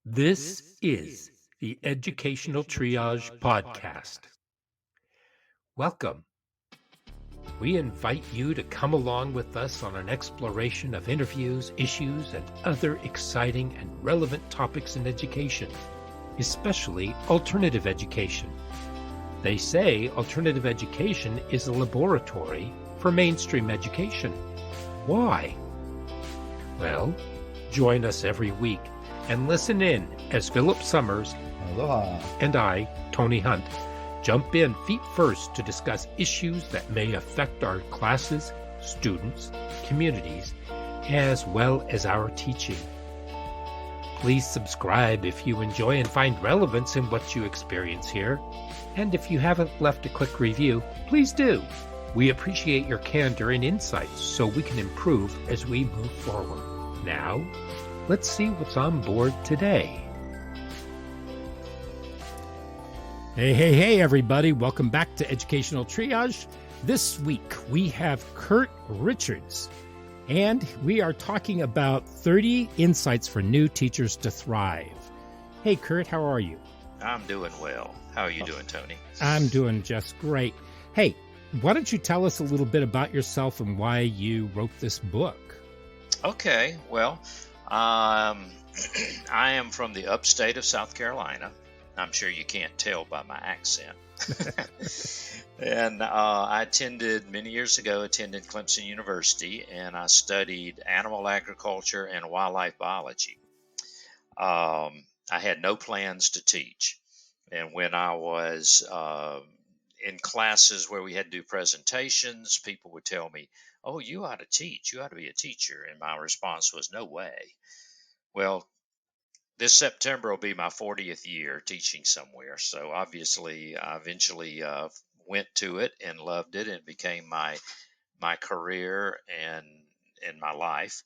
This is the Educational Triage Podcast. Welcome. We invite you to come along with us on an exploration of interviews, issues, and other exciting and relevant topics in education, especially alternative education. They say alternative education is a laboratory for mainstream education. Why? Well, join us every week and listen in as Philip Summers Aloha. and I, Tony Hunt, jump in feet first to discuss issues that may affect our classes, students, communities, as well as our teaching. Please subscribe if you enjoy and find relevance in what you experience here. And if you haven't left a quick review, please do. We appreciate your candor and insights so we can improve as we move forward. Now, let's see what's on board today. Hey, everybody. Welcome back to Educational Triage. This week, we have Curt Richards, and we are talking about 30 insights for new teachers to thrive. Hey, Curt, how are you? I'm doing well. How are you doing, Tony? I'm doing just great. Hey, why don't you tell us a little bit about yourself and why you wrote this book? Okay, well, I am from the upstate of South Carolina. I'm sure you can't tell by my accent. And I many years ago, attended Clemson University, and I studied animal agriculture and wildlife biology. I had no plans to teach. And when I was in classes where we had to do presentations, people would tell me, "Oh, you ought to teach. You ought to be a teacher." And my response was, "No way." Well, this September will be my 40th year teaching somewhere. So obviously, I eventually went to it and loved it, and it became my career and my life.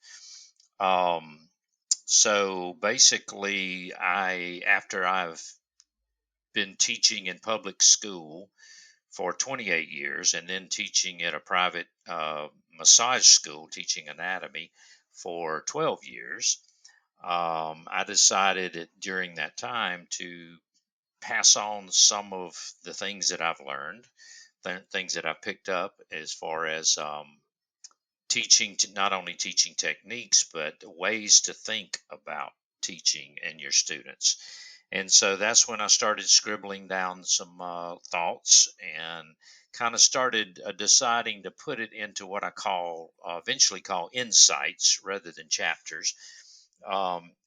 So basically, after I've been teaching in public school for 28 years and then teaching at a private massage school, teaching anatomy for 12 years. I decided during that time to pass on some of the things that I've learned, things that I've picked up as far as teaching, not only teaching techniques, but ways to think about teaching and your students. And so that's when I started scribbling down some thoughts and kind of started deciding to put it into what I eventually call insights rather than chapters.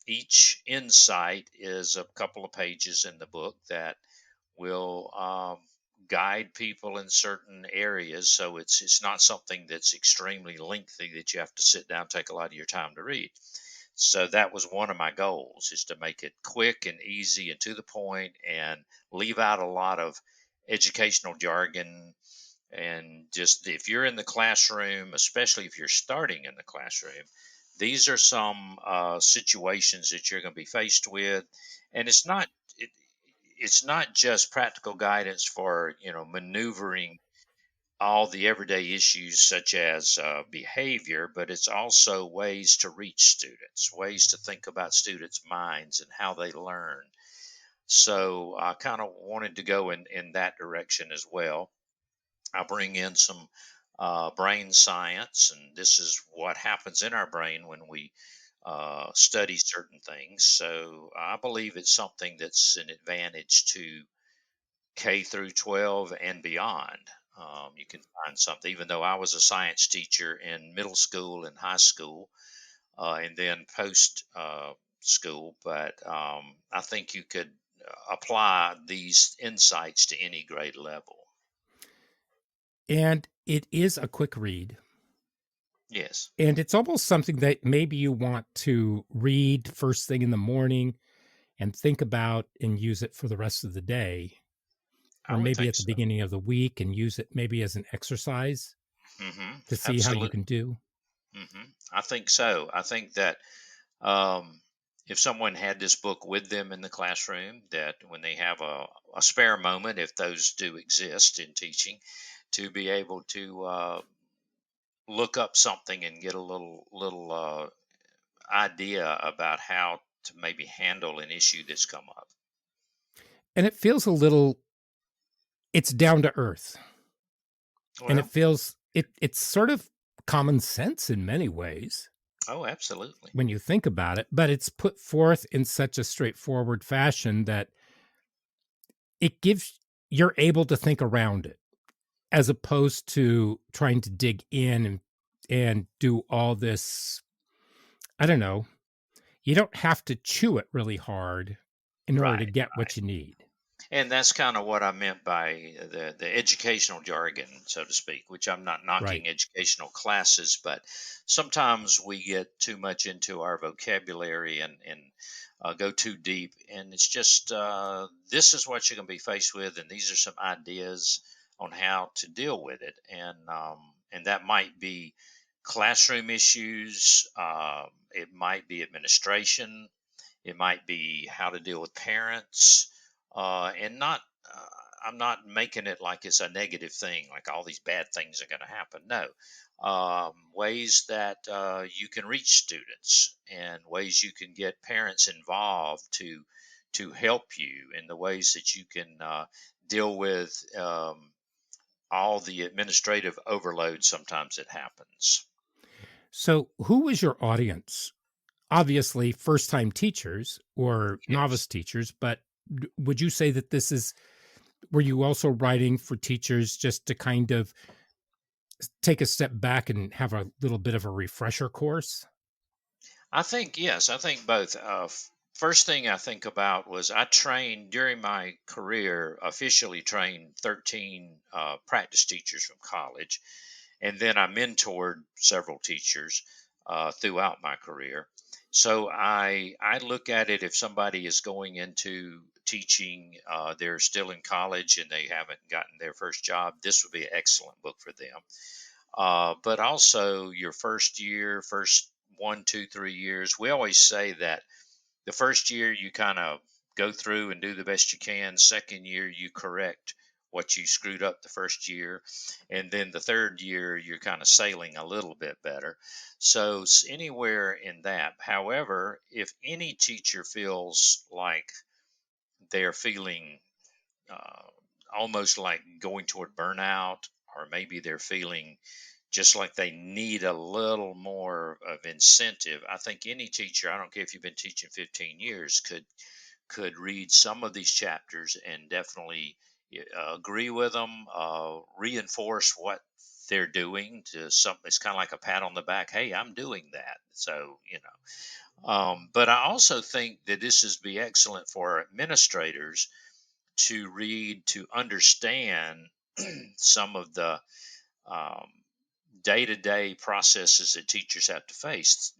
Each insight is a couple of pages in the book that will guide people in certain areas. So it's not something that's extremely lengthy that you have to sit down, take a lot of your time to read. So that was one of my goals, is to make it quick and easy and to the point and leave out a lot of educational jargon. And just if you're in the classroom, especially if you're starting in the classroom, these are some situations that you're going to be faced with. And it's not just practical guidance for maneuvering all the everyday issues such as behavior, but it's also ways to reach students, ways to think about students' minds and how they learn. So I kind of wanted to go in that direction as well. I bring in some brain science, and this is what happens in our brain when we study certain things. So I believe it's something that's an advantage to K through 12 and beyond. You can find something, even though I was a science teacher in middle school and high school, and then post school. But I think you could apply these insights to any grade level. And it is a quick read. Yes. And it's almost something that maybe you want to read first thing in the morning and think about and use it for the rest of the day. I Or would maybe think at the so. beginning of the week and use it maybe as an exercise to see how you Absolutely. can do. I think so. I think that if someone had this book with them in the classroom, that when they have a spare moment, if those do exist in teaching, to be able to look up something and get a little idea about how to maybe handle an issue that's come up. And it feels a little, it's down to earth. And it Well, feels, it's sort of common sense in many ways oh, absolutely. when you think about it, but it's put forth in such a straightforward fashion that it gives, you're able to think around it as opposed to trying to dig in and do all this. I don't know. You don't have to chew it really hard in order to Right. get what you need. And that's kind of what I meant by the educational jargon, so to speak, which I'm not Right. knocking educational classes, but sometimes we get too much into our vocabulary and go too deep. And it's just this is what you're going to be faced with, and these are some ideas on how to deal with it. And that might be classroom issues, it might be administration, it might be how to deal with parents, and not. I'm not making it like it's a negative thing, like all these bad things are going to happen. No, ways that you can reach students and ways you can get parents involved to help you in the ways that you can deal with all the administrative overload sometimes it happens. So, who was your audience? Obviously, first time teachers or Yes. novice teachers, but would you say that this is, were you also writing for teachers just to kind of take a step back and have a little bit of a refresher course? I think yes. I think both. First thing I think about was I trained during my career, officially trained 13 practice teachers from college, and then I mentored several teachers throughout my career. So I look at it, if somebody is going into teaching, they're still in college and they haven't gotten their first job, this would be an excellent book for them. But also your first year, first 1, 2, 3 years. We always say that the first year you kind of go through and do the best you can. Second year you correct what you screwed up the first year, and then the third year you're kind of sailing a little bit better. So anywhere in that. However, if any teacher feels like they're feeling uh, almost like going toward burnout, or maybe they're feeling just like they need a little more of incentive. I think any teacher, I don't care if you've been teaching 15 years, could read some of these chapters and definitely agree with them, reinforce what they're doing to something. It's kind of like a pat on the back. Hey, I'm doing that. So, but I also think that this is be excellent for administrators to read to understand some of the um, day-to-day processes that teachers have to face.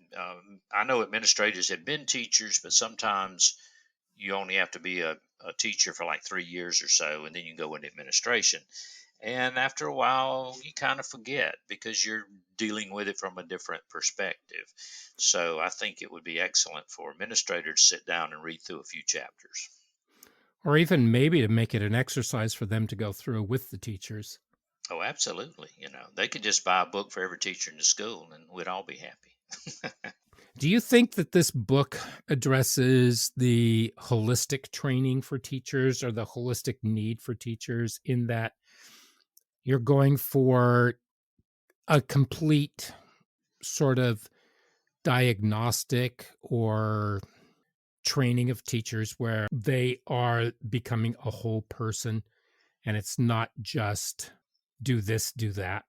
I know administrators have been teachers, but sometimes you only have to be a teacher for like 3 years or so, and then you go into administration. And after a while, you kind of forget because you're dealing with it from a different perspective. So I think it would be excellent for administrators to sit down and read through a few chapters. Or even maybe to make it an exercise for them to go through with the teachers. Oh, absolutely. They could just buy a book for every teacher in the school and we'd all be happy. Do you think that this book addresses the holistic training for teachers or the holistic need for teachers, in that you're going for a complete sort of diagnostic or training of teachers where they are becoming a whole person and it's not just do this, do that?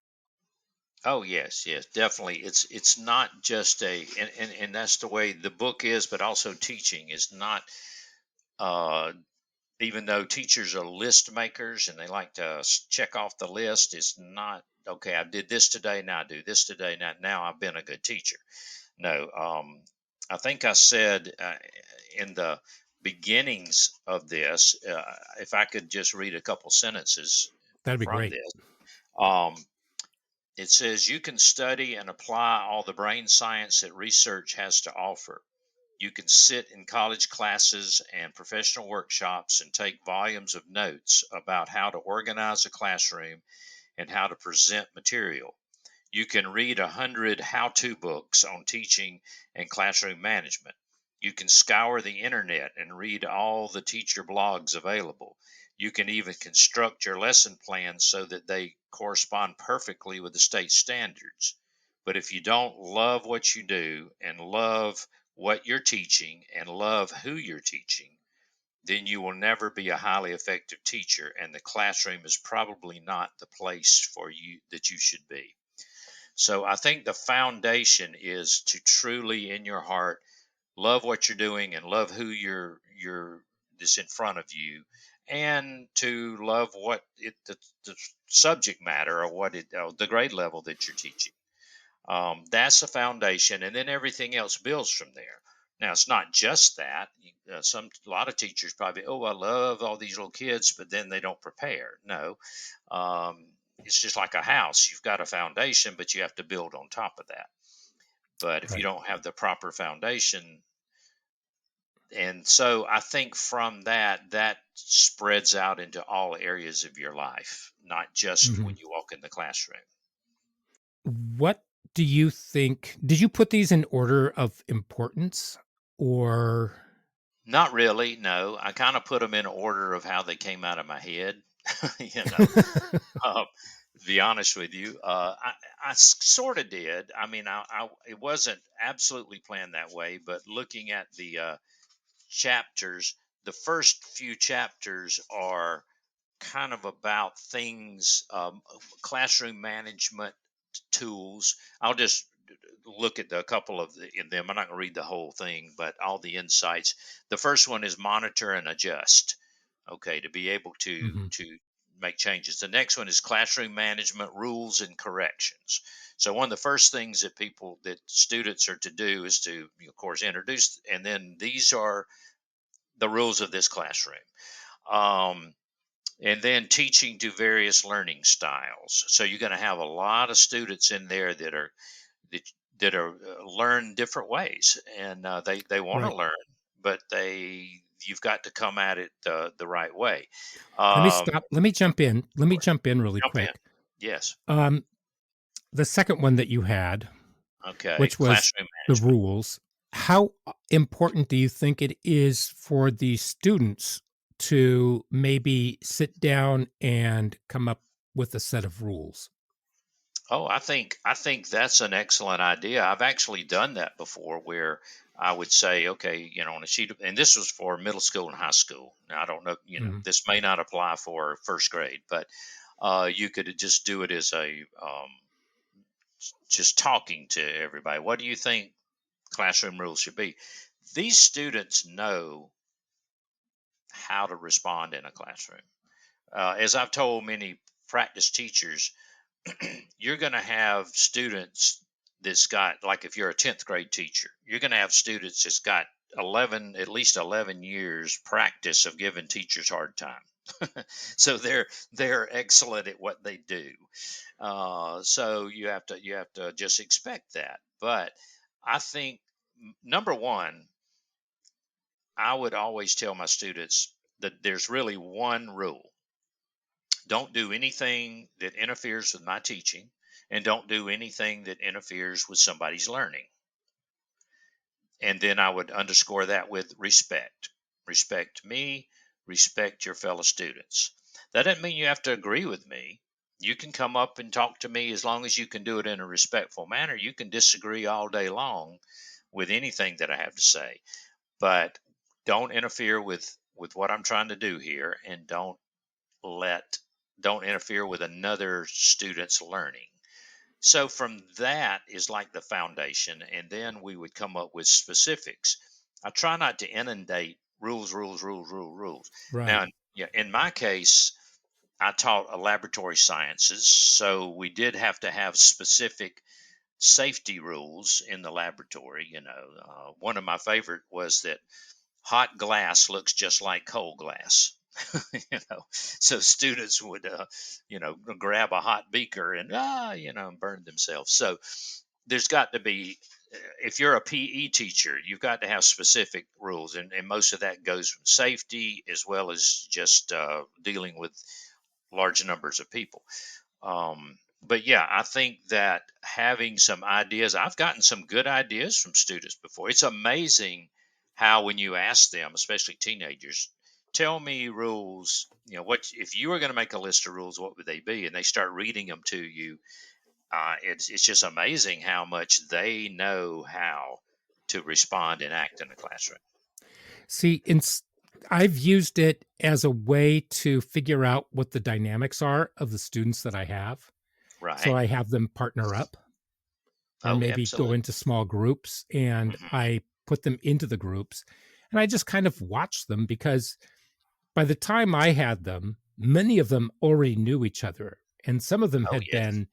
Oh yes, yes, definitely. It's not just and that's the way the book is, but also teaching is not. Uh, Even though teachers are list makers and they like to check off the list, it's not okay. I did this today, now I do this today. Now I've been a good teacher. No, I think I said in the beginnings of this, if I could just read a couple sentences That'd be from great. this. Um, It says you can study and apply all the brain science that research has to offer. You can sit in college classes and professional workshops and take volumes of notes about how to organize a classroom and how to present material. You can read 100 how to books on teaching and classroom management. You can scour the internet and read all the teacher blogs available. You can even construct your lesson plans so that they correspond perfectly with the state standards. But if you don't love what you do and love what you're teaching and love who you're teaching, then you will never be a highly effective teacher, and the classroom is probably not the place for you that you should be. So I think the foundation is to truly in your heart love what you're doing and love who you're this in front of you, and to love what the subject matter, or what the grade level that you're teaching. That's the foundation, and then everything else builds from there. Now, it's not just that. A lot of teachers probably, oh, I love all these little kids, but then they don't prepare. No, it's just like a house. You've got a foundation, but you have to build on top of that. But if you Right. don't have the proper foundation, and so I think from that spreads out into all areas of your life, not just Hmm. when you walk in the classroom. What do you think? Did you put these in order of importance or? Not really, no. I kind of put them in order of how they came out of my head. you know, to be honest with you, I sort of did. I mean, it wasn't absolutely planned that way, but looking at the chapters, the first few chapters are kind of about things, classroom management tools. I'll just look at a couple of in them. I'm not going to read the whole thing, but all the insights. The first one is monitor and adjust. Okay, to be able Mhm. to make changes. The next one is classroom management rules and corrections. So one of the first things that students are to do is to, of course, introduce, and then these are the rules of this classroom. Um, and then teaching to various learning styles. So you're going to have a lot of students in there that, that are learn different ways, and they want to Right. learn, but you've got to come at it the right way. Let me Um, stop. Let me jump in. Let me sure. jump in really Jump in. quick. Yes. Um, the second one that you had, Okay. which was Classroom the management. rules, how important do you think it is for the students to maybe sit down and come up with a set of rules? Oh, I think that's an excellent idea. I've actually done that before, where I would say, okay, on a sheet of, and this was for middle school and high school. Now I don't know, Mhm. this may not apply for first grade, but you could just do it as a just talking to everybody. What do you think classroom rules should be? These students know how to respond in a classroom. As I've told many practice teachers, you're going to have students that's got, like, if you're a 10th grade teacher, you're going to have students that's got at least 11 years practice of giving teachers hard time. So they're excellent at what they do. So you have to just expect that. But I think, number one, I would always tell my students that there's really one rule: don't do anything that interferes with my teaching, and don't do anything that interferes with somebody's learning. And then I would underscore that with respect. Respect me, respect your fellow students. That doesn't mean you have to agree with me. You can come up and talk to me, as long as you can do it in a respectful manner. You can disagree all day long with anything that I have to say, but don't interfere with what I'm trying to do here, and let don't interfere with another student's learning. So from that is like the foundation, and then we would come up with specifics. I try not to inundate rules, rules, rules, rules. Right. Now, yeah, in my case, I taught laboratory sciences, so we did have to have specific safety rules in the laboratory. One of my favorite was that hot glass looks just like cold glass. So students would grab a hot beaker and burn themselves. So there's got to be, if you're a PE teacher, you've got to have specific rules, and most of that goes from safety as well as just dealing with large numbers of people. But yeah, I think that having some ideas, I've gotten some good ideas from students before. It's amazing how when you ask them, especially teenagers, tell me rules, what if you were going to make a list of rules, what would they be? And they start reading them to you. It's just amazing how much they know how to respond and act in the classroom. See, I've used it as a way to figure out what the dynamics are of the students that I have. So Right. I have them partner up or Oh, maybe go absolutely. into small groups, and Hmm. I put them into the groups and I just kind of watch them, because by the time I had them, many of them already knew each other, and some of them Oh, had yes. been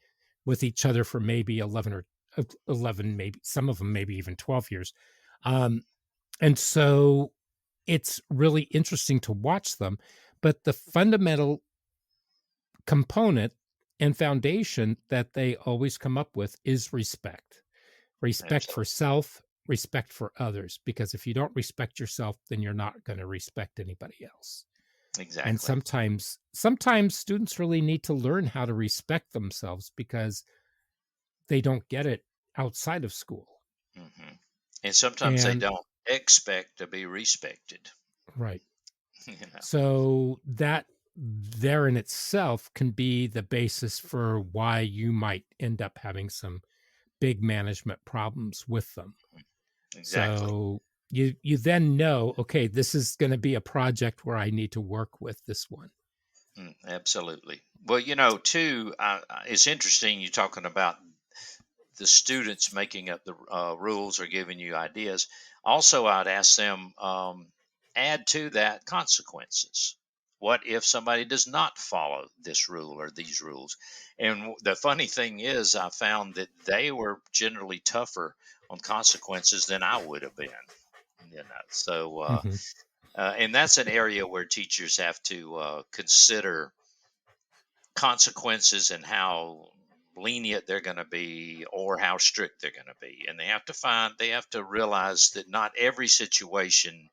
with each other for maybe 11, maybe some of them, maybe even 12 years. Um, and so it's really interesting to watch them. But the fundamental component and foundation that they always come up with is respect for Absolutely. self, respect for others. Because if you don't respect yourself, then you're not going to respect anybody else. And Exactly. sometimes students really need to learn how to respect themselves, because they don't get it outside of school. Hmm. And sometimes they And don't expect to be respected. right. You know. So that there in itself can be the basis for why you might end up having some big management problems with them. Exactly. So you then know, okay, this is going to be a project where I need to work with this one. Absolutely. Well, too, it's interesting you talking about the students making up the rules or giving you ideas. Also, I'd ask them, add to that consequences. What if somebody does not follow this rule or these rules? And the funny thing is, I found that they were generally tougher on consequences than I would have been. So Mhm. and that's an area where teachers have to consider consequences and how lenient they're going to be or how strict they're going to be, and they have to realize that not every situation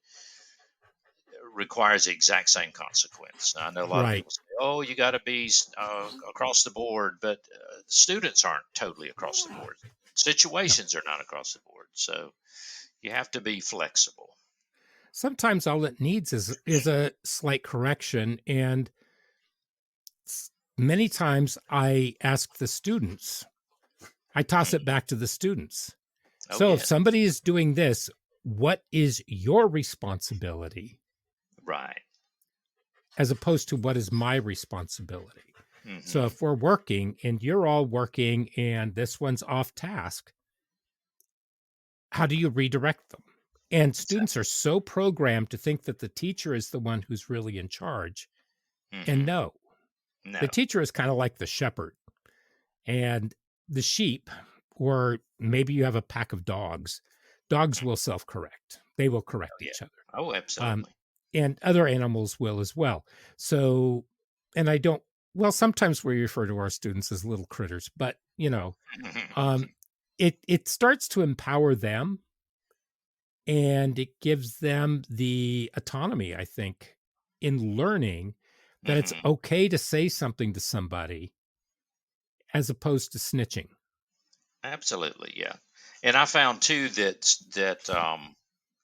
requires the exact same consequence. I know a lot of Right. people say, oh, you got to be across the board, but students aren't totally across the board, No. situations are not across the board, so you have to be flexible. Sometimes all it needs is a slight correction, and many times I ask the students. I toss it Mhm. back to the students. Oh, So if yes. somebody is doing this, what is your responsibility, Right. as opposed to what is my responsibility? So Hmm. if we're working and you're all working and this one's off task, how do you redirect them? And students are Exactly. so programmed to think that the teacher is the one who's really in charge. And Hmm. no, the No. teacher is kind of like the shepherd, and the sheep, or maybe you have a pack of dogs. Dogs Mm. will self correct, they will Oh, correct yeah. each other. Oh, Um, absolutely. and other animals will as well. So, and I don't, well, sometimes we refer to our students as little critters, but um, it starts to empower them, and it gives them the autonomy, I think, in learning that it's Hmm. okay to say something to somebody as opposed to snitching. Absolutely, yeah. And I found too that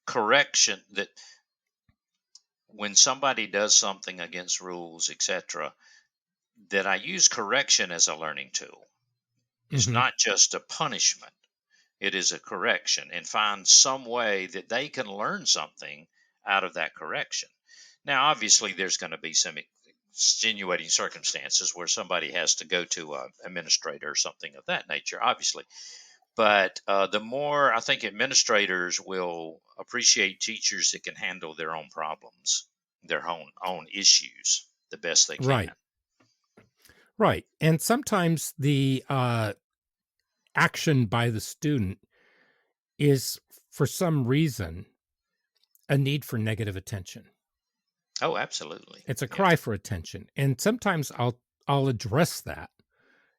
correction, that when somebody does something against rules, etc., that I use correction as a learning tool. It's Hmm. not just a punishment; it is a correction, and find some way that they can learn something out of that correction. Now, obviously, there's going to be some extenuating circumstances where somebody has to go to a administrator or something of that nature, obviously. But the more I think administrators will appreciate teachers that can handle their own problems, their own issues the best they Right. can. Right. And sometimes the action by the student is, for some reason, a need for negative attention. Oh, absolutely. It's a Yeah. cry for attention. And sometimes I'll address that,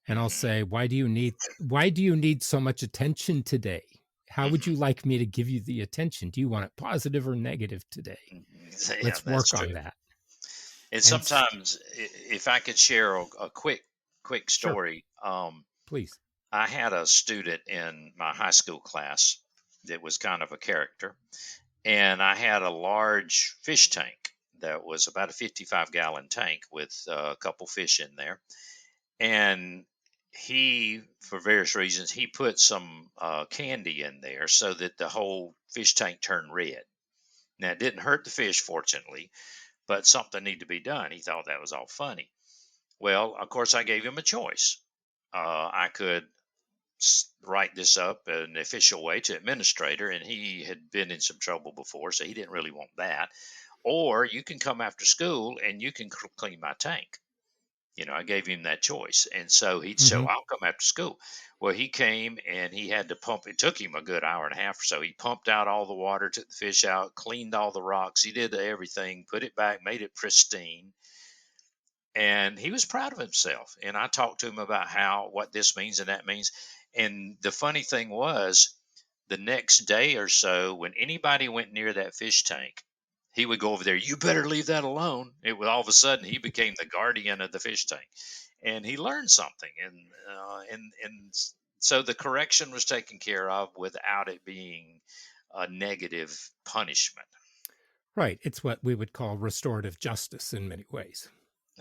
and I'll Hmm. say, why do you need so much attention today? How would Hmm. you like me to give you the attention? Do you want it positive or negative today? Yeah, Let's that's work true. on that. And And sometimes, if I could share a quick sure, story, please. I had a student in my high school class that was kind of a character, and I had a large fish tank that was about a 55-gallon tank with a couple fish in there. And he, for various reasons, he put some candy in there so that the whole fish tank turned red. Now, it didn't hurt the fish, fortunately, but something needed to be done. He thought that was all funny. Well, of course, I gave him a choice. I could write this up in an official way to administrator, and he had been in some trouble before, so he didn't really want that. Or you can come after school and you can clean my tank. I gave him that choice. And so he'd say, Hmm. "Well, I'll come after school." Well, he came and he had to pump. It took him a good hour and a half or so. He pumped out all the water, took the fish out, cleaned all the rocks. He did everything, put it back, made it pristine. And he was proud of himself. And I talked to him about what this means and that means. And the funny thing was, the next day or so, when anybody went near that fish tank, he would go over there. "You better leave that alone." It was all of a sudden he became the guardian of the fish tank, and he learned something. So the correction was taken care of without it being a negative punishment. Right. It's what we would call restorative justice in many ways.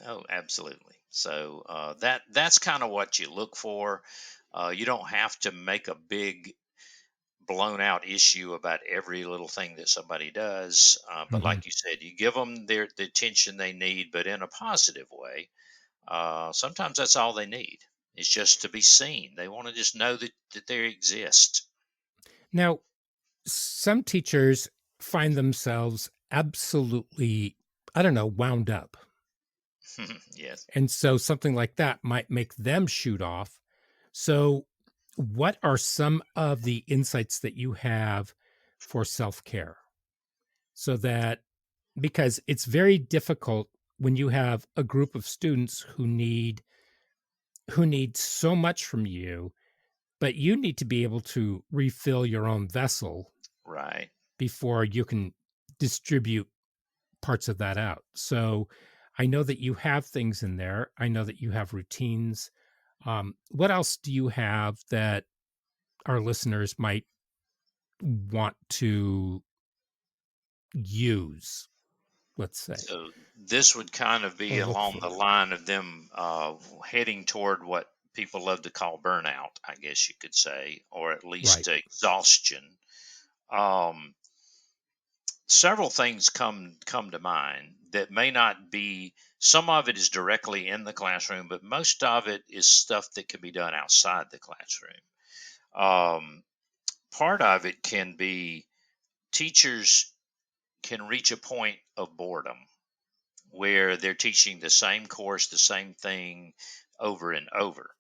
Oh, absolutely. So that's kind of what you look for. You don't have to make a big blown out issue about every little thing that somebody does. But Hmm. like you said, you give them the attention they need, but in a positive way. Sometimes that's all they need. It's just to be seen. They want to just know that they exist. Now, some teachers find themselves absolutely, I don't know, wound up. Yes. And so something like that might make them shoot off. So, what are some of the insights that you have for self care? So that, because it's very difficult when you have a group of students who need so much from you, but you need to be able to refill your own vessel Right. before you can distribute parts of that out. So I know that you have things in there. I know that you have routines. What else do you have that our listeners might want to use, let's say, So this would kind of be or look along the for? line of them heading toward what people love to call burnout, I guess you could say, or at Right. least exhaustion. Um, Several things come to mind that may not be. Some of it is directly in the classroom, but most of it is stuff that can be done outside the classroom. Um, Part of it can be teachers can reach a point of boredom where they're teaching the same course, the same thing over and over.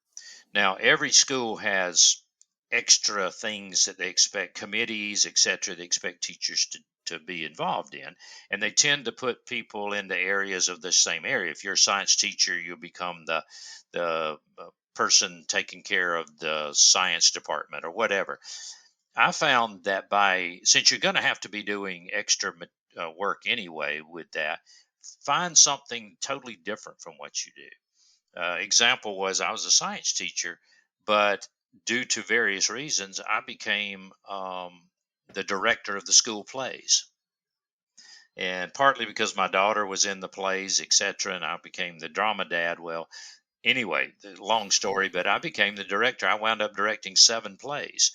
Now, every school has extra things that they expect, committees, etc., they expect teachers to be involved in. And they tend to put people into areas of the same area. If you're a science teacher, you become the person taking care of the science department or whatever. I found that since you're going to have to be doing extra work anyway with that, find something totally different from what you do. Example was I was a science teacher, but due to various reasons, I became the director of the school plays. And partly because my daughter was in the plays, etc., and I became the drama dad. Well, anyway, the long story, but I became the director. I wound up directing 7 plays.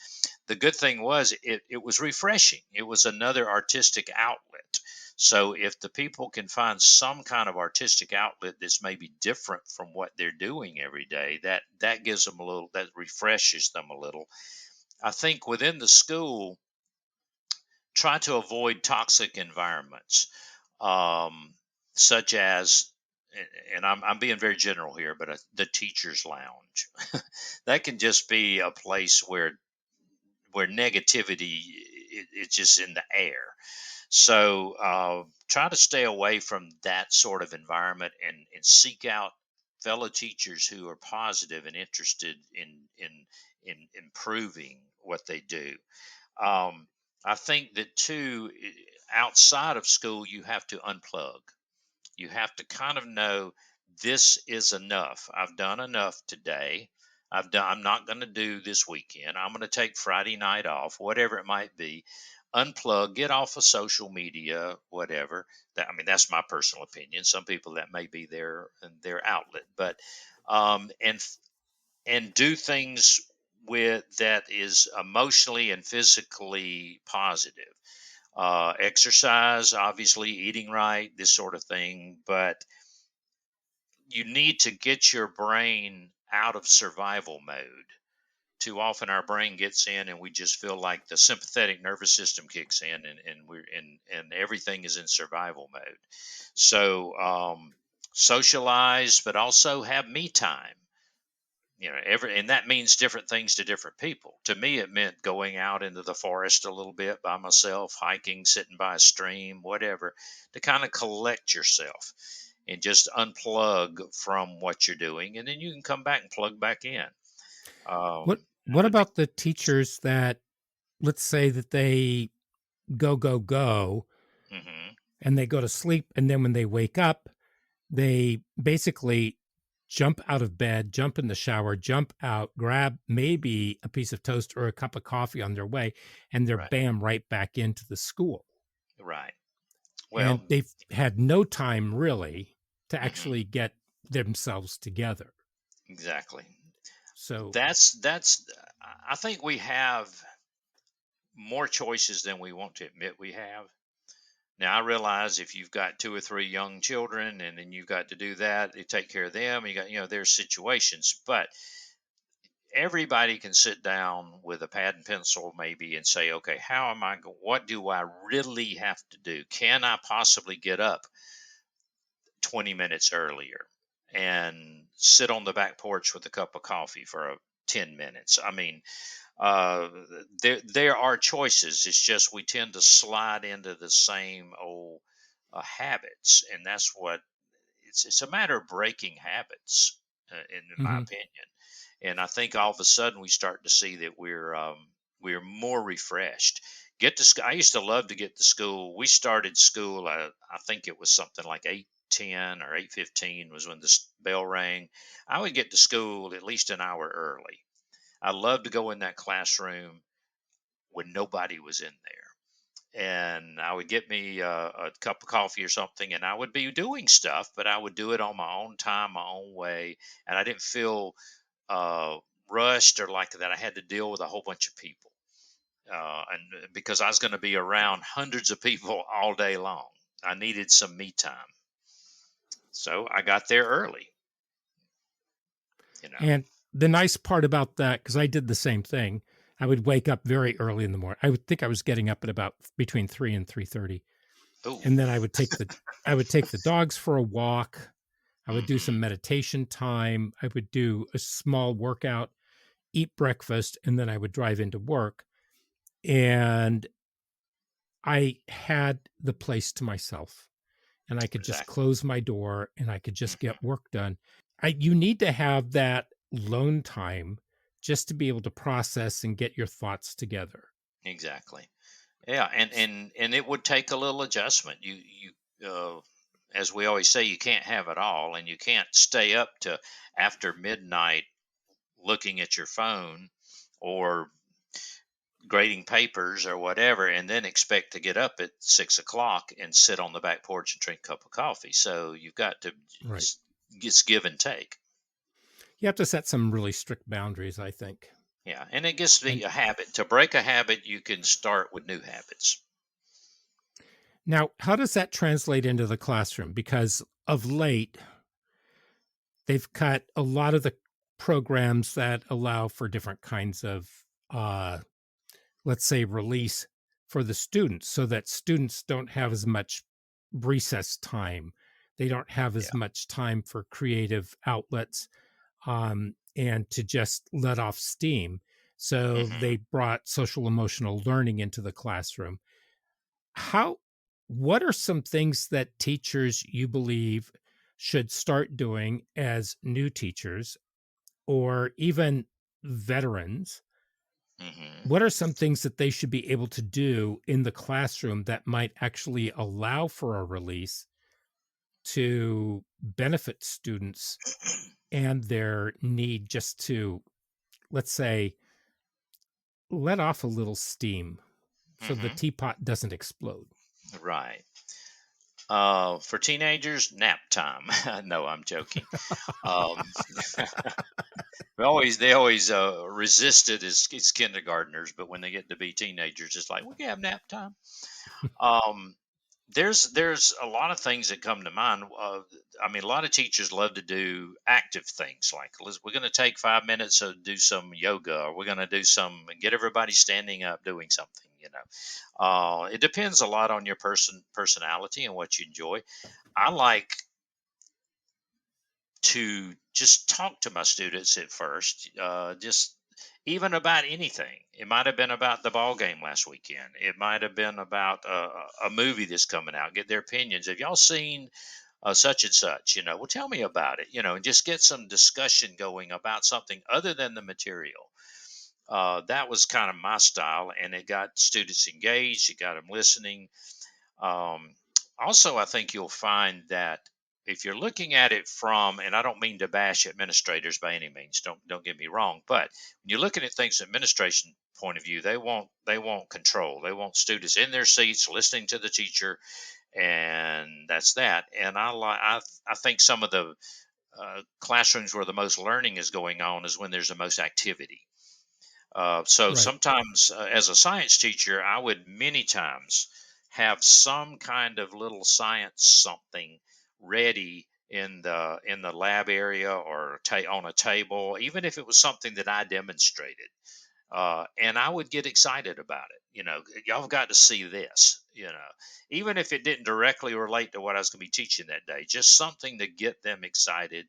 The good thing was it was refreshing. It was another artistic outlet. So if the people can find some kind of artistic outlet that's maybe different from what they're doing every day, that gives them a little, that refreshes them a little. I think within the school, try to avoid toxic environments, um, such as, and I'm being very general here, but the teacher's lounge. That can just be a place where negativity, it's just in the air. So try to stay away from that sort of environment, and seek out fellow teachers who are positive and interested in improving what they do. um, I think that too, outside of school, you have to unplug. You have to kind of know, this is enough. I've done enough today. I'm not going to do this weekend. I'm going to take Friday night off, whatever it might be. unplug, get off of social media, whatever. That, I mean, that's my personal opinion. Some people that may be their outlet, but um, and and do things with that is emotionally and physically positive. Exercise, obviously, eating right, this sort of thing, but you need to get your brain out of survival mode. Too often our brain gets in and we just feel like the sympathetic nervous system kicks in, and everything is in survival mode. So socialize, but also have me time. And that means different things to different people. To me, it meant going out into the forest a little bit by myself, hiking, sitting by a stream, whatever, to kind of collect yourself and just unplug from what you're doing, and then you can come back and plug back in. What Other people. about the teachers that, let's say that they go, Hmm. and they go to sleep, and then when they wake up, they basically jump out of bed, jump in the shower, jump out, grab maybe a piece of toast or a cup of coffee on their way, and they're Right. bam right back into the school. Right. And Well. they've had no time really to Hmm. actually get themselves together. Exactly. So, That's. I think we have more choices than we want to admit we have. Now I realize if you've got two or three young children and then you've got to do that, you take care of them. You got, there's situations, but everybody can sit down with a pad and pencil maybe and say, okay, how am I? What do I really have to do? Can I possibly get up 20 minutes earlier and sit on the back porch with a cup of coffee for 10 minutes? I mean, uh, there are choices. It's just we tend to slide into the same old habits, and that's what it's a matter of breaking habits, in my mhm. opinion. And I think all of a sudden we start to see that we're more refreshed. Get to I used to love to get to school. We started school. I think it was something like 8:10 or 8:15 was when the bell rang. I would get to school at least an hour early. I love to go in that classroom when nobody was in there. And I would get me a cup of coffee or something, and I would be doing stuff, but I would do it on my own time, my own way. And I didn't feel uh, rushed or like that I had to deal with a whole bunch of people. And because I was going to be around hundreds of people all day long, I needed some me time. So I got there early, you know. And the nice part about that, because I did the same thing, I would wake up very early in the morning. I would think I was getting up at about between 3 and 3:30, Oh. and then I would take the dogs for a walk. I would do Hmm. some meditation time. I would do a small workout, eat breakfast, and then I would drive into work. And I had the place to myself, and I could just Exactly. close my door and I could just Hmm. get work done. You need to have that lone time just to be able to process and get your thoughts together. Exactly. Yeah, and it would take a little adjustment. As we always say, you can't have it all, and you can't stay up to after midnight looking at your phone or grading papers or whatever, and then expect to get up at 6 o'clock and sit on the back porch and drink a cup of coffee. So you've got to Right. it's give and take. You have to set some really strict boundaries, I think. Yeah, and it gets to And be a habit. To break a habit, you can start with new habits. now, how does that translate into the classroom? Because of late, they've cut a lot of the programs that allow for different kinds of, uh, let's say, release for the students so that students don't have as much recess time. They don't have Yeah. as much time for creative outlets, and to just let off steam. So Hmm. they brought social emotional learning into the classroom. How, what are some things that teachers you believe should start doing as new teachers or even veterans? Hmm. What are some things that they should be able to do in the classroom that might actually allow for a release to benefit students and their need just to, let's say, let off a little steam? so the Hmm. teapot doesn't explode. Right. For teenagers, nap time. No, I'm joking. Um, they always resist it as kindergartners, but when they get to be teenagers, it's like we can have nap time. Um, there's a lot of things that come to mind. I mean, a lot of teachers love to do active things like we're going to take 5 minutes to do some yoga, or we're going to do some get everybody standing up doing something. It depends a lot on your personality and what you enjoy. I like to just talk to my students at first, just even about anything. It might have been about the ball game last weekend. It might have been about a movie that's coming out. Get their opinions. Have y'all seen such and such? Well, tell me about it. And just get some discussion going about something other than the material. That was kind of my style, and it got students engaged. It got them listening. um, Also, I think you'll find that if you're looking at it from, and I don't mean to bash administrators by any means, don't get me wrong, but when you're looking at things from administration point of view, they want control. They want students in their seats listening to the teacher, and that's that. And I think some of the classrooms where the most learning is going on is when there's the most activity. So Right. sometimes, as a science teacher, I would many times have some kind of little science something ready in the lab area or on a table, even if it was something that I demonstrated. And I would get excited about it. Y'all have got to see this. Even if it didn't directly relate to what I was going to be teaching that day, just something to get them excited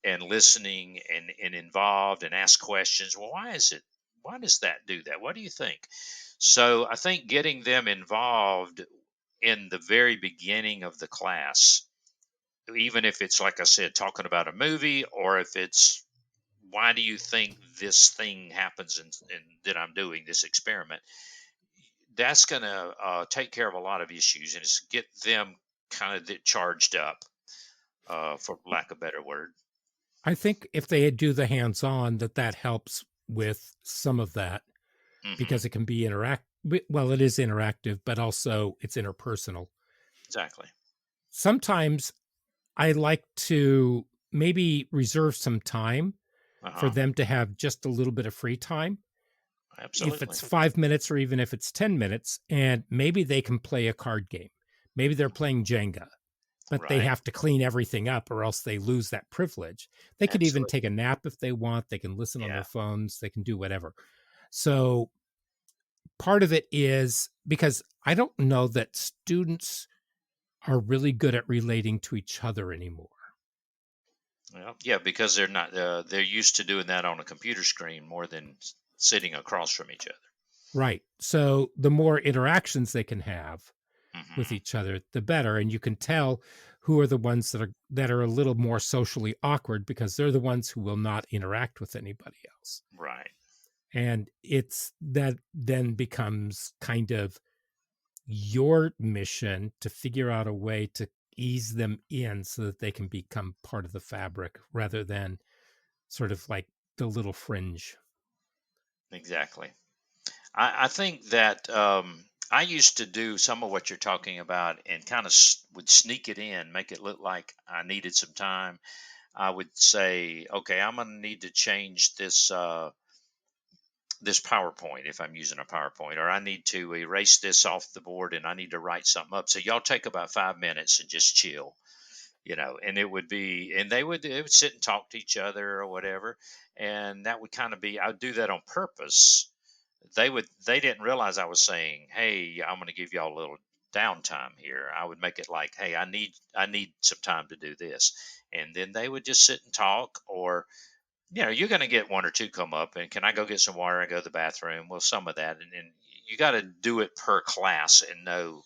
and listening and involved and ask questions. Well, why does that do that? What do you think? So I think getting them involved in the very beginning of the class, even if it's like I said, talking about a movie, or if it's why do you think this thing happens and that I'm doing this experiment, that's going to take care of a lot of issues and it's get them kind of charged up, for lack of a better word. I think if they do the hands-on, that helps with some of that Hmm. because it can be well, it is interactive, but also it's interpersonal. Exactly. Sometimes I like to maybe reserve some time for Uh-huh. them to have just a little bit of free time, if Absolutely. it's 5 minutes or even if it's 10 minutes, and maybe they can play a card game. Maybe they're playing Jenga, but they Right. have to clean everything up or else they lose that privilege. They could even Absolutely. take a nap if they want. They can listen on Yeah. their phones. They can do whatever. So part of it is because I don't know that students are really good at relating to each other anymore. Well, yeah, because they're used to doing that on a computer screen more than sitting across from each other. Right. So the more interactions they can have with Hmm. each other, the better. And you can tell who are the ones that are a little more socially awkward because they're the ones who will not interact with anybody else. Right. And it's that then becomes kind of your mission to figure out a way to ease them in so that they can become part of the fabric rather than sort of like the little fringe. Exactly. I think that I used to do some of what you're talking about and kind of would sneak it in, make it look like I needed some time. I would say, okay, I'm going to need to change this PowerPoint if I'm using a PowerPoint, or I need to erase this off the board and I need to write something up. So y'all take about 5 minutes and just chill, and they would sit and talk to each other or whatever. And that would kind of be, I'd do that on purpose. They didn't realize I was saying, hey, I'm going to give y'all a little downtime here. I would make it like, hey, I need some time to do this. And then they would just sit and talk, or you're going to get one or two come up and can I go get some water and go to the bathroom? Well, some of that. And you got to do it per class and know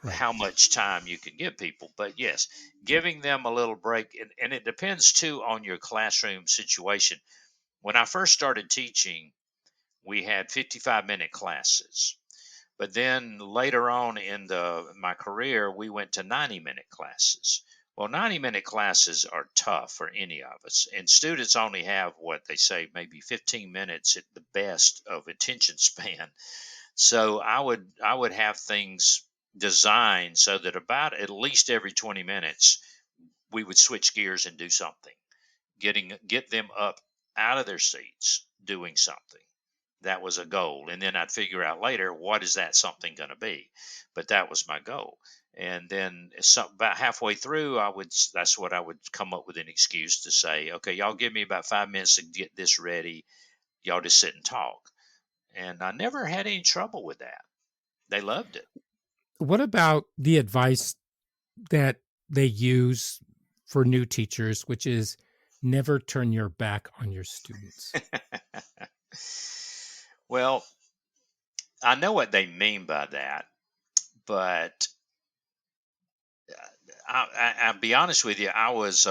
Right. how much time you can give people. But yes, giving them a little break. And it depends too on your classroom situation. When I first started teaching, we had 55-minute classes. But then later on in my career, we went to 90-minute classes. Well, 90-minute classes are tough for any of us, and students only have what they say maybe 15 minutes at the best of attention span. So I would have things designed so that about at least every 20 minutes we would switch gears and do something, get them up out of their seats doing something. That was a goal, and then I'd figure out later what is that something going to be. But that was my goal. And then about halfway through, that's what I would come up with an excuse to say, okay, y'all give me about 5 minutes to get this ready. Y'all just sit and talk. And I never had any trouble with that. They loved it. What about the advice that they use for new teachers, which is never turn your back on your students? Well, I know what they mean by that, but I'll be honest with you. I was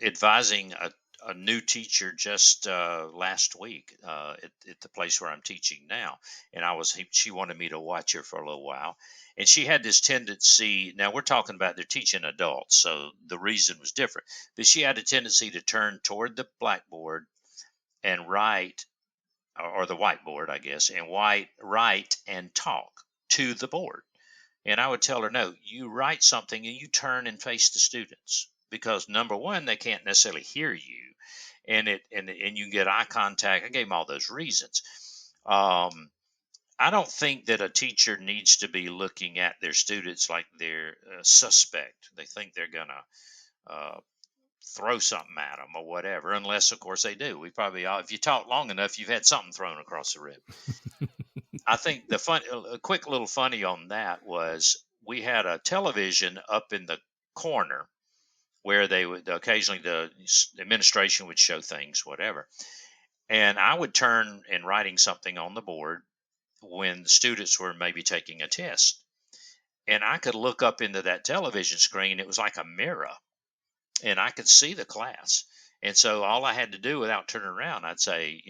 advising a new teacher just last week at the place where I'm teaching now, and she wanted me to watch her for a little while, and she had this tendency. Now we're talking about they're teaching adults, so the reason was different, but she had a tendency to turn toward the blackboard and write, or the whiteboard, I guess, and write and talk to the board. And I would tell her, no, you write something and you turn and face the students, because number one, they can't necessarily hear you, and you get eye contact. I gave them all those reasons. Um, I don't think that a teacher needs to be looking at their students like they're a suspect. They think they're gonna uh, throw something at them or whatever, unless of course they do. We probably all, if you talk long enough, you've had something thrown across the room. I think a quick little funny on that was we had a television up in the corner where they would occasionally the administration would show things, whatever. And I would turn and writing something on the board when the students were maybe taking a test. And I could look up into that television screen. It was like a mirror, and I could see the class. And so all I had to do without turning around, I'd say,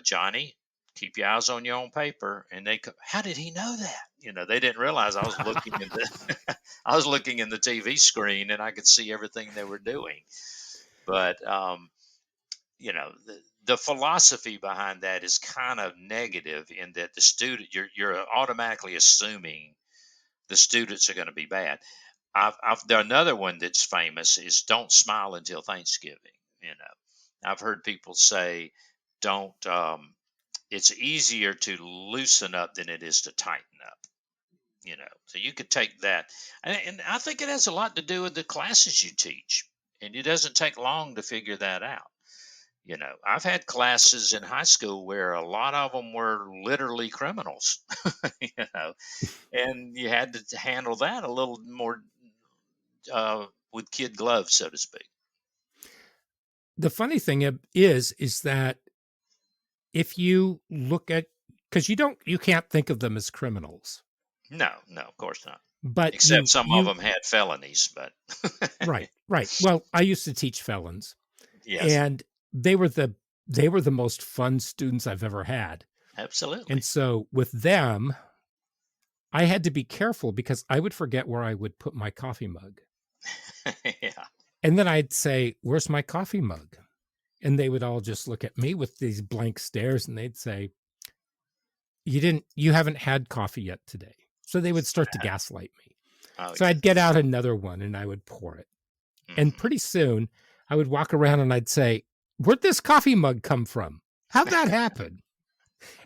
Johnny, keep your eyes on your own paper. And how did he know that? They didn't realize I was looking in the I was looking in the TV screen, and I could see everything they were doing. But the philosophy behind that is kind of negative, in that the student, you're automatically assuming the students are going to be bad. There another one that's famous is don't smile until Thanksgiving. I've heard people say, don't. It's easier to loosen up than it is to tighten up. So you could take that, and I think it has a lot to do with the classes you teach, and it doesn't take long to figure that out. I've had classes in high school where a lot of them were literally criminals. you know, and you had to handle that a little more with kid gloves, so to speak. The funny thing is that if you look at, because you can't think of them as criminals, No, no, of course not. but Except some of them had felonies, but right. Well, I used to teach felons, yes, and they were the most fun students I've ever had. And absolutely. so with them, I had to be careful because I would forget where I would put my coffee mug. Yeah. And then I'd say, "Where's my coffee mug?" And they would all just look at me with these blank stares, and they'd say, you haven't had coffee yet today." So they would start to gaslight me. Oh, So yeah. I'd get out another one and I would pour it. And Mhm. pretty soon I would walk around and I'd say, "Where'd this coffee mug come from? How'd that happen?"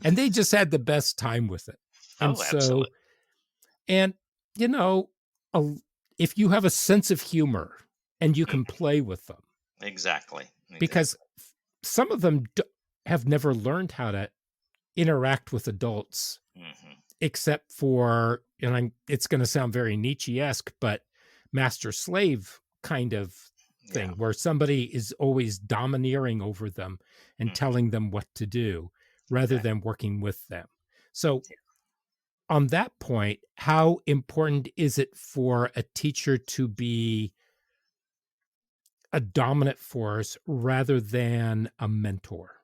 And they just had the best time with it. And Oh, so, absolutely. and you know, a, if you have a sense of humor and you can Mhm. play with them, Exactly. because Exactly. some of them have never learned how to interact with adults Hmm. except for, and it's going to sound very Nietzsche-esque, but master slave kind of Yeah. thing where somebody is always domineering over them and Hmm. telling them what to do rather Okay. than working with them. So, on that point, how important is it for a teacher to be a dominant force rather than a mentor?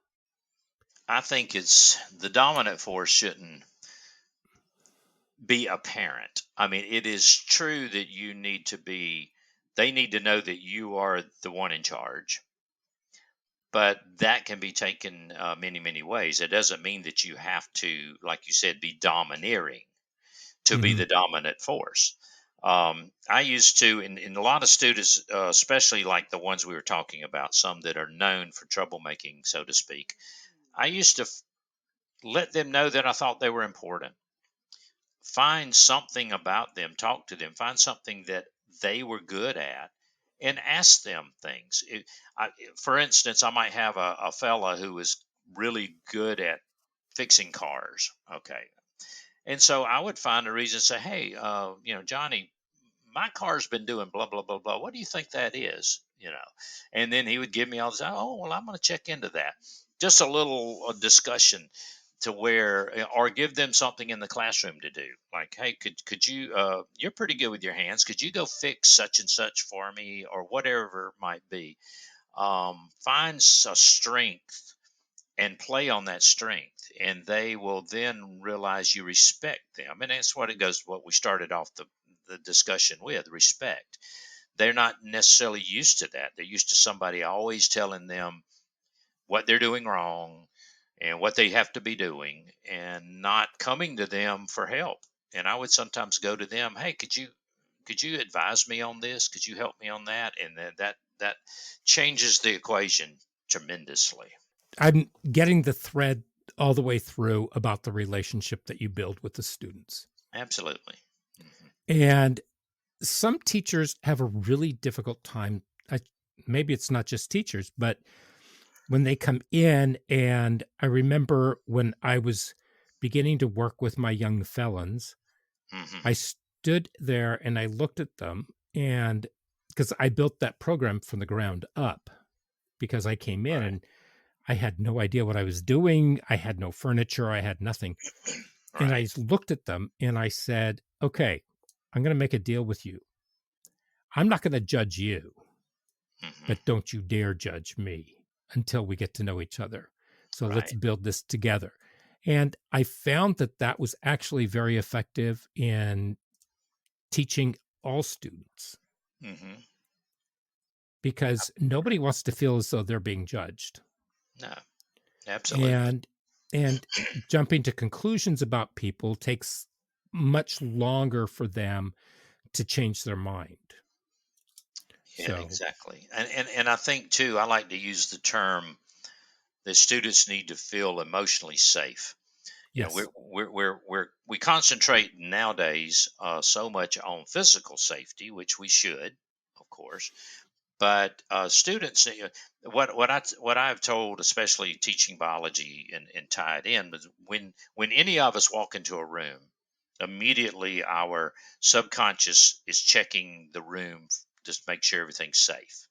I think it's the dominant force shouldn't be apparent. I mean, it is true that they need to know that you are the one in charge. but that can be taken many, many ways. It doesn't mean that you have to, like you said, be domineering to be Hmm. the dominant force. I used to, in a lot of students, especially like the ones we were talking about, some that are known for troublemaking, so to speak, I used to let them know that I thought they were important. Find something about them, talk to them, find something that they were good at, and ask them things. For instance, I might have a fella who is really good at fixing cars. Okay. And so I would find a reason to say, hey, Johnny, my car's been doing blah, blah, blah, blah. What do you think that is? And then he would give me all this. Oh, well, I'm going to check into that. Just a little discussion to where, or give them something in the classroom to do. Like, hey, could you, you're pretty good with your hands. Could you go fix such and such for me, or whatever it might be? Find a strength and play on that strength, and they will then realize you respect them. And that's what it goes, what we started off the discussion with, respect. They're not necessarily used to that. They're used to somebody always telling them what they're doing wrong and what they have to be doing, and not coming to them for help. And I would sometimes go to them, hey, could you advise me on this, could you help me on that? And then that changes the equation tremendously. I'm getting the thread all the way through about the relationship that you build with the students. Absolutely. Hmm. And some teachers have a really difficult time. I, Maybe it's not just teachers, but when they come in, and I remember when I was beginning to work with my young felons, Hmm. I stood there and I looked at them, and because I built that program from the ground up, because I came in Right. and I had no idea what I was doing. I had no furniture, I had nothing. And I Right. looked at them and I said, okay, I'm going to make a deal with you. I'm not going to judge you, Hmm. but don't you dare judge me until we get to know each other. So let's Right. build this together. And I found that that was actually very effective in teaching all students, Hmm. because nobody wants to feel as though they're being judged. No, absolutely. And and jumping to conclusions about people takes much longer for them to change their mind. Yeah, So, exactly. And I think too, I like to use the term that students need to feel emotionally safe. yes. We concentrate nowadays so much on physical safety, which we should, of course. But students, what I've told, especially teaching biology and tied in, was when any of us walk into a room, immediately our subconscious is checking the room just to make sure everything's safe.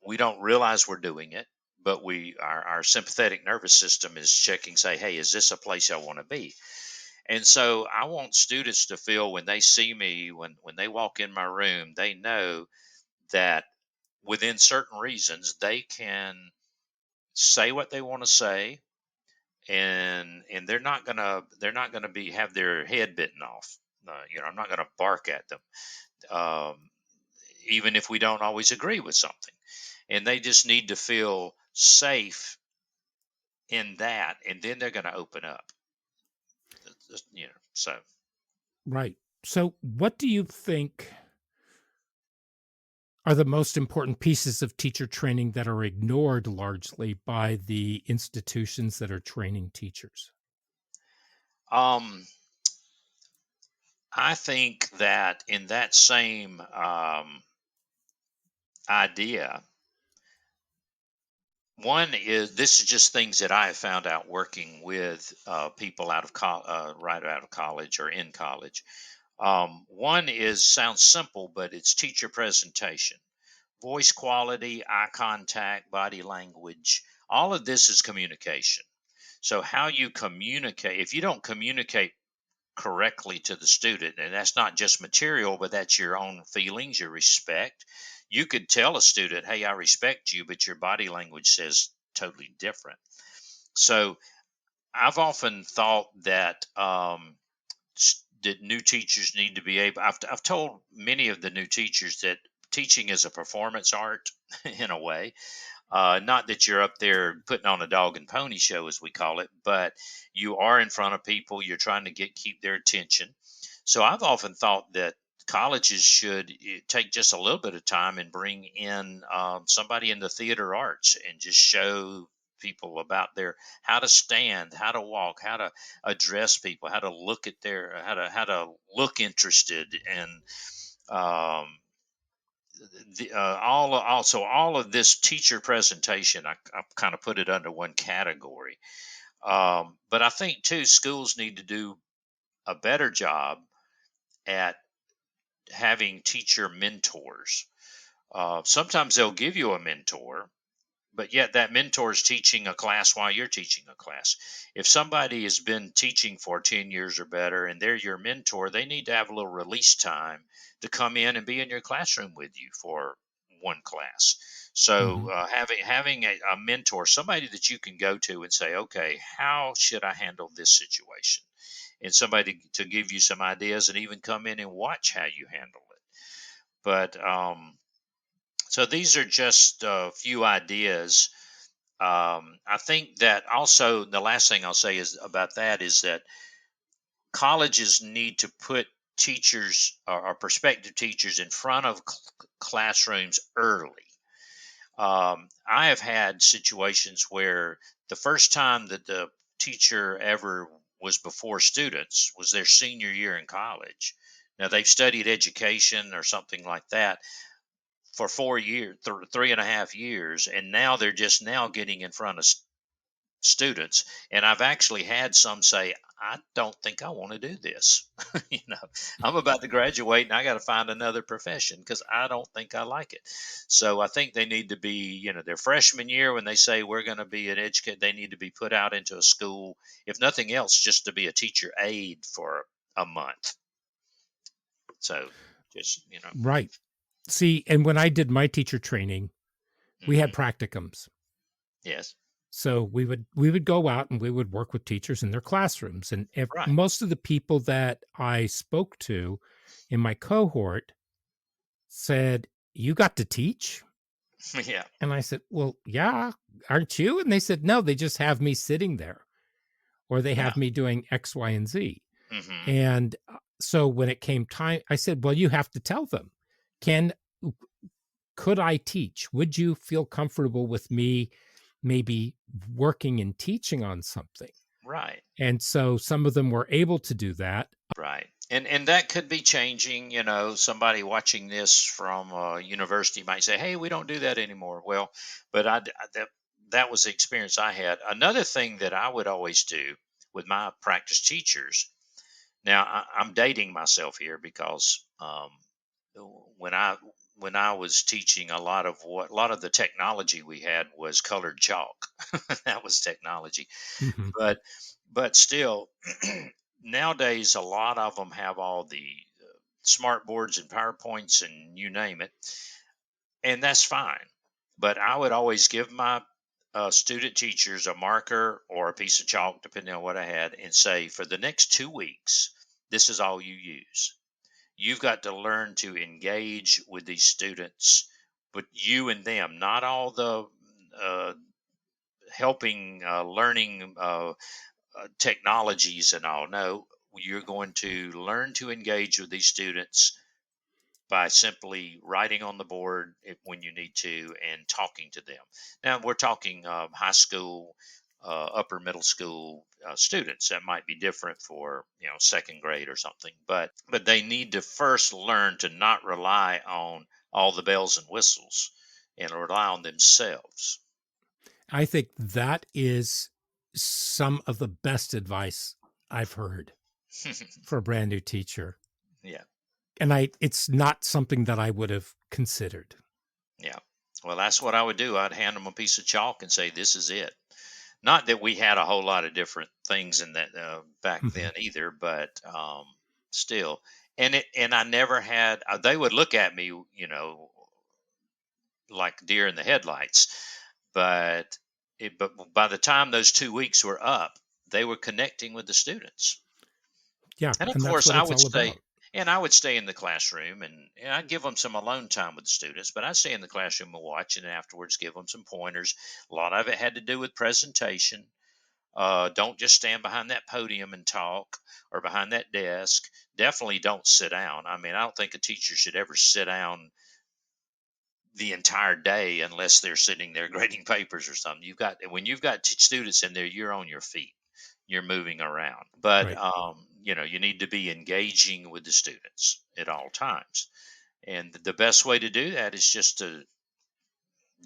We don't realize we're doing it, but our sympathetic nervous system is checking, say, hey, is this a place I want to be? And so I want students to feel when they see me, when they walk in my room, they know that within certain reasons they can say what they want to say, and they're not gonna be have their head bitten off. I'm not gonna bark at them, um, even if we don't always agree with something. And they just need to feel safe in that, and then they're gonna open up. So Right. So, what do you think are the most important pieces of teacher training that are ignored largely by the institutions that are training teachers? um, I think that in that same idea, one is, this is just things that I have found out working with people right out of college or in college. One is, sounds simple, but it's teacher presentation, voice quality, eye contact, body language. All of this is communication. So how you communicate, if you don't communicate correctly to the student, and that's not just material, but that's your own feelings, your respect. You could tell a student, hey, I respect you, but your body language says totally different. So I've often thought that that new teachers need to be able, I've told many of the new teachers that teaching is a performance art in a way. Not that you're up there putting on a dog and pony show, as we call it, but you are in front of people. You're trying to keep their attention. So I've often thought that colleges should take just a little bit of time and bring in somebody in the theater arts and just show people about their how to stand, how to walk, how to address people, how to look at their how to look interested, and um, all of this teacher presentation. I kind of put it under one category, but I think too schools need to do a better job at having teacher mentors. Sometimes they'll give you a mentor, but yet that mentor is teaching a class while you're teaching a class. If somebody has been teaching for 10 years or better and they're your mentor, they need to have a little release time to come in and be in your classroom with you for one class. Hmm. So having a mentor, somebody that you can go to and say, okay, how should I handle this situation? And somebody to give you some ideas and even come in and watch how you handle it. But so these are just a few ideas. I think that also the last thing I'll say is about that is that colleges need to put teachers or prospective teachers in front of classrooms early. I have had situations where the first time that the teacher ever was before students was their senior year in college. Now they've studied education or something like that for 4 years, 3.5 years, and now they're just now getting in front of students. And I've actually had some say, I don't think I want to do this. you know, I'm about to graduate and I got to find another profession because I don't think I like it. So I think they need to be, their freshman year when they say we're going to be an educator, they need to be put out into a school, if nothing else, just to be a teacher aide for a month. So just, Right. See, and when I did my teacher training, we had hmm practicums. yes, So we would go out and we would work with teachers in their classrooms. And if right. most of the people that I spoke to in my cohort said, "You got to teach?" yeah. And I said, "Well, yeah, aren't you?" And they said, "No, they just have me sitting there or they Yeah. have me doing X, Y, and Z." hmm And so when it came time, I said, "Well, you have to tell them. Can could I teach? Would you feel comfortable with me maybe working and teaching on something?" Right. And so some of them were able to do that. Right. And that could be changing, somebody watching this from a university might say, "Hey, we don't do that anymore." Well, but that was the experience I had. Another thing that I would always do with my practice teachers. Now, I'm dating myself here because when I when I was teaching, a lot of the technology we had was colored chalk. That was technology. Mhm. But still, nowadays a lot of them have all the smart boards and PowerPoints and you name it, and that's fine. But I would always give my student teachers a marker or a piece of chalk, depending on what I had, and say, for the next 2 weeks, this is all you use. You've got to learn to engage with these students, but you and them, not all the uh, helping learning technologies and all. No, you're going to learn to engage with these students by simply writing on the board when you need to and talking to them. Now we're talking high school, upper middle school students. That might be different for second grade or something, but they need to first learn to not rely on all the bells and whistles and rely on themselves. I think that is some of the best advice I've heard for a brand new teacher. Yeah. And it's not something that I would have considered. Yeah. Well, that's what I would do. I'd hand them a piece of chalk and say, "This is it." Not that we had a whole lot of different things in that back Mhm. then either, but still. And I never had. They would look at me, like deer in the headlights. But but by the time those 2 weeks were up, they were connecting with the students. Yeah, And of and that's course, what I it's would all say, about. And I would stay in the classroom, and I'd give them some alone time with the students, but I'd stay in the classroom and watch, and afterwards give them some pointers. A lot of it had to do with presentation. Don't just stand behind that podium and talk, or behind that desk. Definitely don't sit down. I mean, I don't think a teacher should ever sit down the entire day unless they're sitting there grading papers or something. When you've got students in there, you're on your feet, you're moving around. But Right. you need to be engaging with the students at all times. And the best way to do that is just to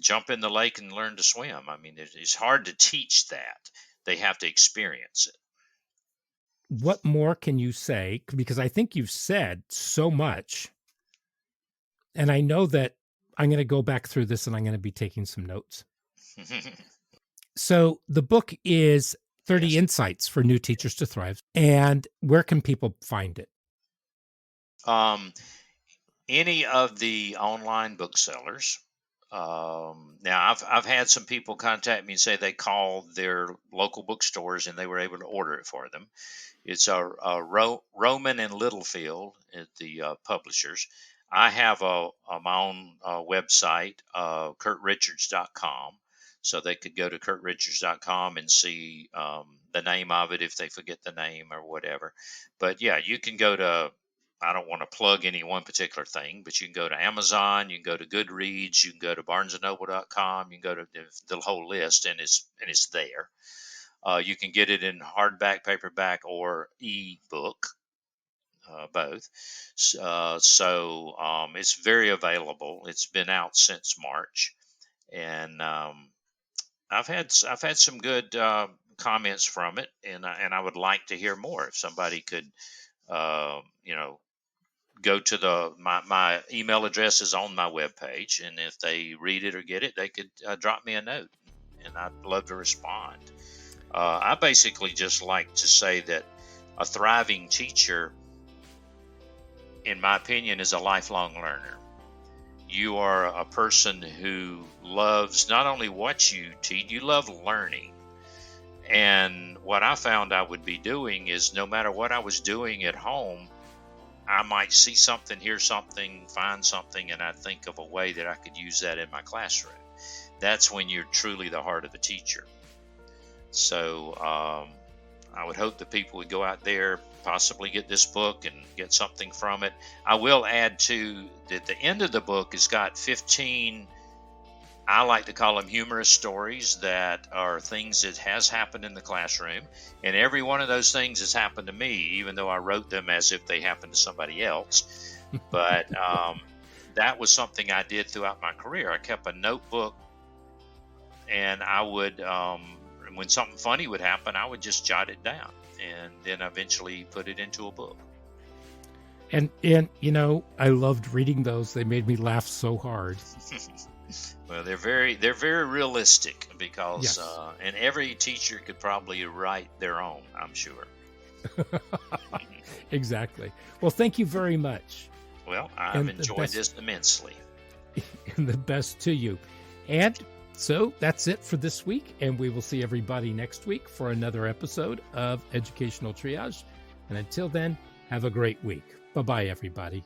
jump in the lake and learn to swim. I mean, it's hard to teach that. They have to experience it. What more can you say? Because I think you've said so much. And I know that I'm going to go back through this and I'm going to be taking some notes. So the book is 30 Yes. Insights for New Teachers to Thrive. And where can people find it? Any of the online booksellers. Now, I've had some people contact me and say they called their local bookstores and they were able to order it for them. It's Roman and Littlefield at the publishers. I have my own website, curtrichards.com. So they could go to curtrichards.com and see the name of it if they forget the name or whatever. But yeah, you can go to, I don't want to plug any one particular thing, but you can go to Amazon, you can go to Goodreads, you can go to barnesandnoble.com, you can go to the whole list, and it's there. You can get it in hardback, paperback, or e-book, both. So it's very available. It's been out since March, and I've had some good comments from it, and I would like to hear more. If somebody could, go to my email address is on my webpage, and if they read it or get it, they could drop me a note, and I'd love to respond. I basically just like to say that a thriving teacher, in my opinion, is a lifelong learner. You are a person who loves not only what you teach, you love learning. And what I found I would be doing is, no matter what I was doing at home, I might see something, hear something, find something, and I'd think of a way that I could use that in my classroom. That's when you're truly the heart of a teacher. So I would hope that people would go out there, possibly get this book and get something from it. I will add too that the end of the book has got 15, I like to call them humorous stories, that are things that has happened in the classroom. And every one of those things has happened to me, even though I wrote them as if they happened to somebody else. But that was something I did throughout my career. I kept a notebook, and I would, when something funny would happen, I would just jot it down and then eventually put it into a book. And I loved reading those. They made me laugh so hard. Well, they're very realistic, because Yes. And every teacher could probably write their own, I'm sure. Exactly. Well, thank you very much. Well, I've And the enjoyed best- this immensely. And the best to you. And so that's it for this week. And we will see everybody next week for another episode of Educational Triage. And until then, have a great week. Bye-bye, everybody.